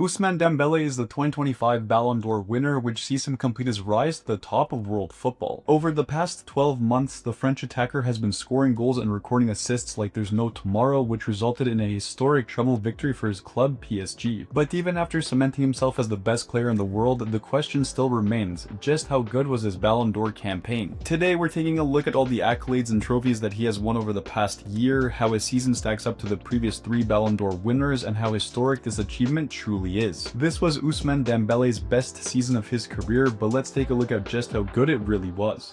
Ousmane Dembélé is the 2025 Ballon d'Or winner, which sees him complete his rise to the top of world football. Over the past 12 months, the French attacker has been scoring goals and recording assists like there's no tomorrow, which resulted in a historic treble victory for his club PSG. But even after cementing himself as the best player in the world, the question still remains, just how good was his Ballon d'Or campaign? Today we're taking a look at all the accolades and trophies that he has won over the past year, how his season stacks up to the previous 3 Ballon d'Or winners, and how historic this achievement truly is. This was Ousmane Dembélé's best season of his career, but let's take a look at just how good it really was.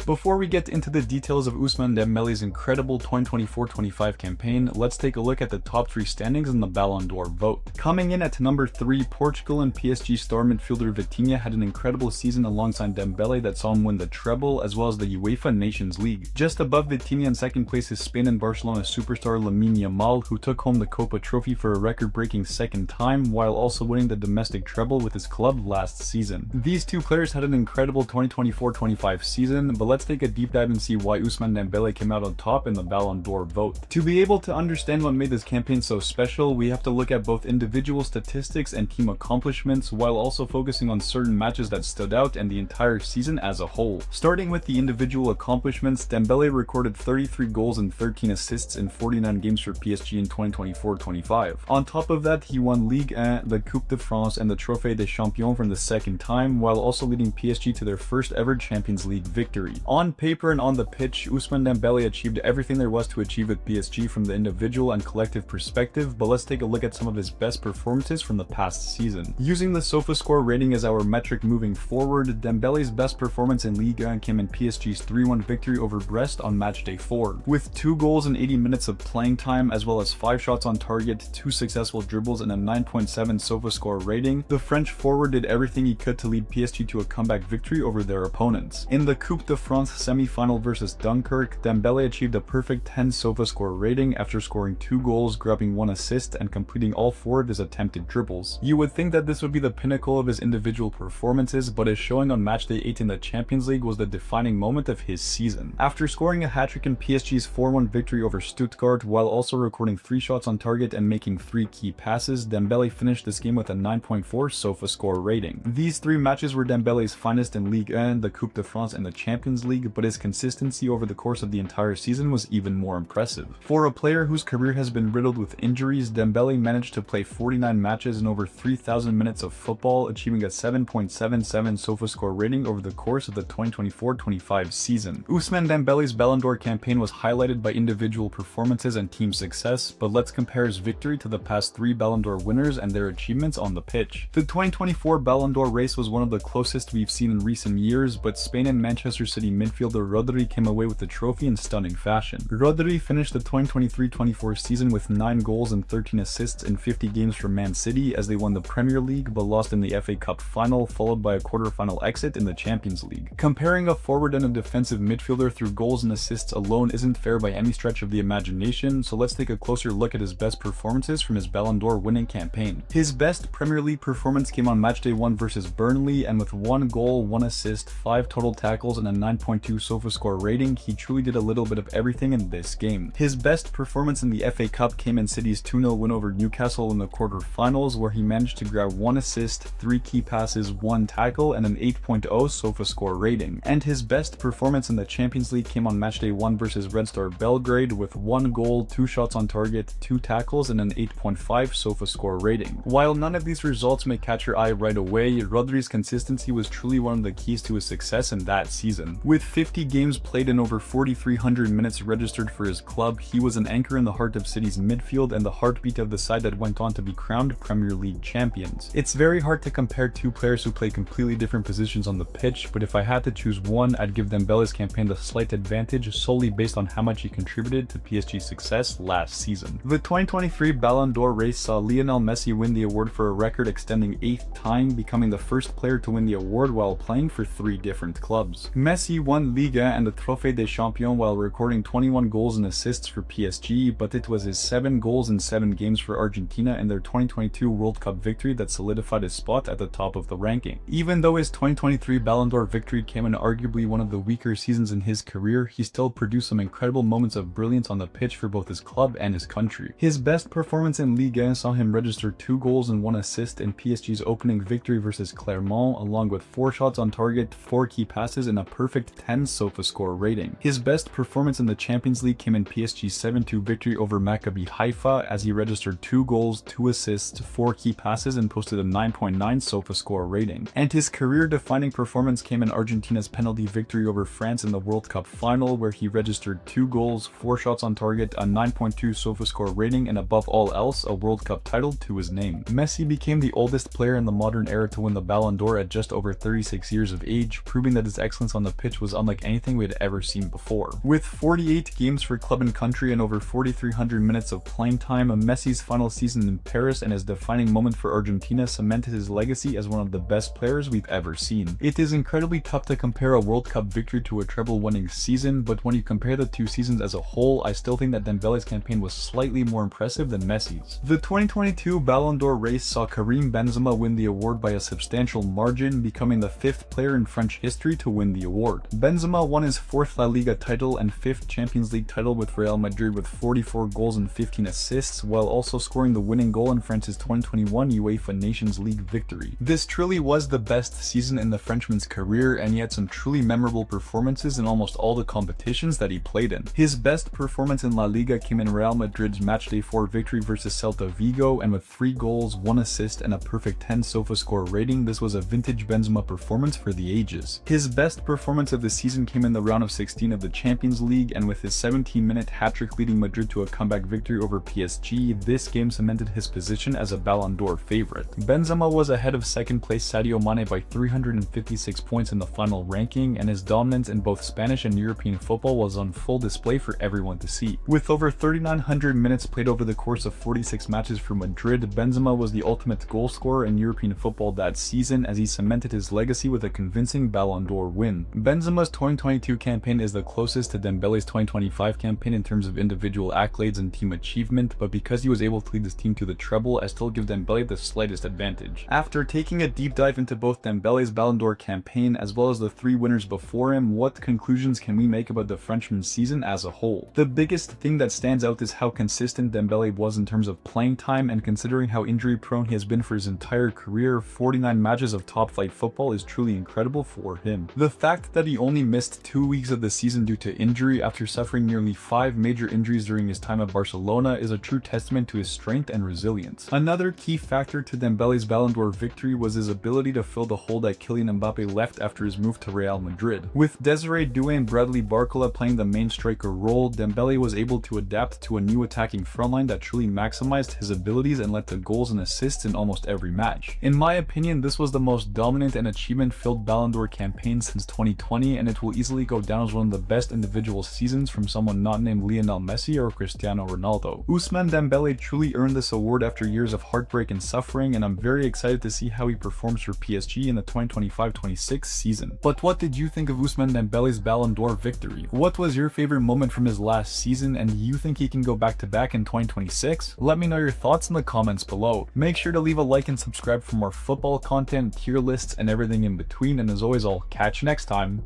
Before we get into the details of Ousmane Dembélé's incredible 2024-25 campaign, let's take a look at the top 3 standings in the Ballon d'Or vote. Coming in at number 3, Portugal and PSG star midfielder Vitinha had an incredible season alongside Dembélé that saw him win the treble as well as the UEFA Nations League. Just above Vitinha in second place is Spain and Barcelona superstar Lamine Yamal, who took home the Copa trophy for a record-breaking second time while also winning the domestic treble with his club last season. These two players had an incredible 2024-25 season, but let's take a deep dive and see why Ousmane Dembélé came out on top in the Ballon d'Or vote. To be able to understand what made this campaign so special, we have to look at both individual statistics and team accomplishments, while also focusing on certain matches that stood out and the entire season as a whole. Starting with the individual accomplishments, Dembélé recorded 33 goals and 13 assists in 49 games for PSG in 2024-25. On top of that, he won Ligue 1, the Coupe de France, and the Trophée des Champions for the second time, while also leading PSG to their first ever Champions League victory. On paper and on the pitch, Ousmane Dembélé achieved everything there was to achieve with PSG from the individual and collective perspective, but let's take a look at some of his best performances from the past season. Using the SofaScore rating as our metric moving forward, Dembélé's best performance in Ligue 1 came in PSG's 3-1 victory over Brest on matchday 4. With 2 goals in 80 minutes of playing time, as well as 5 shots on target, 2 successful dribbles, and a 9.7 SofaScore rating, the French forward did everything he could to lead PSG to a comeback victory over their opponents. In the Coupe de France semi-final versus Dunkirk, Dembélé achieved a perfect 10 SofaScore rating after scoring 2 goals, grabbing 1 assist, and completing all 4 of his attempted dribbles. You would think that this would be the pinnacle of his individual performances, but his showing on matchday 8 in the Champions League was the defining moment of his season. After scoring a hat-trick in PSG's 4-1 victory over Stuttgart, while also recording 3 shots on target and making 3 key passes, Dembélé finished this game with a 9.4 SofaScore rating. These 3 matches were Dembélé's finest in Ligue 1, the Coupe de France, and the Champions League, but his consistency over the course of the entire season was even more impressive. For a player whose career has been riddled with injuries, Dembélé managed to play 49 matches and over 3,000 minutes of football, achieving a 7.77 SofaScore rating over the course of the 2024-25 season. Ousmane Dembélé's Ballon d'Or campaign was highlighted by individual performances and team success, but let's compare his victory to the past 3 Ballon d'Or winners and their achievements on the pitch. The 2024 Ballon d'Or race was one of the closest we've seen in recent years, but Spain and Manchester City midfielder Rodri came away with the trophy in stunning fashion. Rodri finished the 2023-24 season with 9 goals and 13 assists in 50 games for Man City as they won the Premier League but lost in the FA Cup final, followed by a quarter-final exit in the Champions League. Comparing a forward and a defensive midfielder through goals and assists alone isn't fair by any stretch of the imagination, so let's take a closer look at his best performances from his Ballon d'Or winning campaign. His best Premier League performance came on matchday 1 versus Burnley, and with 1 goal, 1 assist, 5 total tackles, and a 9.2 SofaScore rating, he truly did a little bit of everything in this game. His best performance in the FA Cup came in City's 2-0 win over Newcastle in the quarter-finals, where he managed to grab 1 assist, 3 key passes, 1 tackle, and an 8.0 SofaScore rating. And his best performance in the Champions League came on matchday 1 versus Red Star Belgrade with 1 goal, 2 shots on target, 2 tackles, and an 8.5 SofaScore rating. While none of these results may catch your eye right away, Rodri's consistency was truly one of the keys to his success in that season. With 50 games played and over 4,300 minutes registered for his club, he was an anchor in the heart of City's midfield and the heartbeat of the side that went on to be crowned Premier League champions. It's very hard to compare 2 players who play completely different positions on the pitch, but if I had to choose one, I'd give Dembélé's campaign the slight advantage solely based on how much he contributed to PSG's success last season. The 2023 Ballon d'Or race saw Lionel Messi win the award for a record-extending 8th time, becoming the first player to win the award while playing for 3 different clubs. Messi PSG won Liga and the Trophée des Champions while recording 21 goals and assists for PSG, but it was his 7 goals in 7 games for Argentina in their 2022 World Cup victory that solidified his spot at the top of the ranking. Even though his 2023 Ballon d'Or victory came in arguably one of the weaker seasons in his career, he still produced some incredible moments of brilliance on the pitch for both his club and his country. His best performance in Liga saw him register 2 goals and 1 assist in PSG's opening victory versus Clermont, along with 4 shots on target, 4 key passes, and a perfect 10 SofaScore rating. His best performance in the Champions League came in PSG's 7-2 victory over Maccabi Haifa, as he registered 2 goals, 2 assists, 4 key passes, and posted a 9.9 SofaScore rating. And his career-defining performance came in Argentina's penalty victory over France in the World Cup final, where he registered 2 goals, 4 shots on target, a 9.2 SofaScore rating, and above all else, a World Cup title to his name. Messi became the oldest player in the modern era to win the Ballon d'Or at just over 36 years of age, proving that his excellence on the pitch was unlike anything we had ever seen before. With 48 games for club and country and over 4,300 minutes of playing time, Messi's final season in Paris and his defining moment for Argentina cemented his legacy as one of the best players we've ever seen. It is incredibly tough to compare a World Cup victory to a treble-winning season, but when you compare the 2 seasons as a whole, I still think that Dembele's campaign was slightly more impressive than Messi's. The 2022 Ballon d'Or race saw Karim Benzema win the award by a substantial margin, becoming the 5th player in French history to win the award. Benzema won his 4th La Liga title and 5th Champions League title with Real Madrid with 44 goals and 15 assists, while also scoring the winning goal in France's 2021 UEFA Nations League victory. This truly was the best season in the Frenchman's career, and he had some truly memorable performances in almost all the competitions that he played in. His best performance in La Liga came in Real Madrid's matchday 4 victory versus Celta Vigo, and with 3 goals, 1 assist, and a perfect 10 SofaScore rating, this was a vintage Benzema performance for the ages. His best performance of the season came in the round of 16 of the Champions League, and with his 17-minute hat-trick leading Madrid to a comeback victory over PSG, this game cemented his position as a Ballon d'Or favorite. Benzema was ahead of second-place Sadio Mane by 356 points in the final ranking, and his dominance in both Spanish and European football was on full display for everyone to see. With over 3,900 minutes played over the course of 46 matches for Madrid, Benzema was the ultimate goal scorer in European football that season, as he cemented his legacy with a convincing Ballon d'Or win. Benzema's 2022 campaign is the closest to Dembele's 2025 campaign in terms of individual accolades and team achievement, but because he was able to lead his team to the treble, I still give Dembele the slightest advantage. After taking a deep dive into both Dembele's Ballon d'Or campaign as well as the 3 winners before him, what conclusions can we make about the Frenchman's season as a whole? The biggest thing that stands out is how consistent Dembele was in terms of playing time, and considering how injury prone he has been for his entire career, 49 matches of top-flight football is truly incredible for him. The fact that he only missed 2 weeks of the season due to injury after suffering nearly 5 major injuries during his time at Barcelona is a true testament to his strength and resilience. Another key factor to Dembele's Ballon d'Or victory was his ability to fill the hole that Kylian Mbappe left after his move to Real Madrid. With Desiree Doué and Bradley Barcola playing the main striker role, Dembele was able to adapt to a new attacking frontline that truly maximized his abilities and led to goals and assists in almost every match. In my opinion, this was the most dominant and achievement-filled Ballon d'Or campaign since 2020, and it will easily go down as one of the best individual seasons from someone not named Lionel Messi or Cristiano Ronaldo. Ousmane Dembélé truly earned this award after years of heartbreak and suffering, and I'm very excited to see how he performs for PSG in the 2025-26 season. But what did you think of Ousmane Dembele's Ballon d'Or victory? What was your favorite moment from his last season, and do you think he can go back-to-back in 2026? Let me know your thoughts in the comments below. Make sure to leave a like and subscribe for more football content, tier lists, and everything in between, and as always, I'll catch you next time.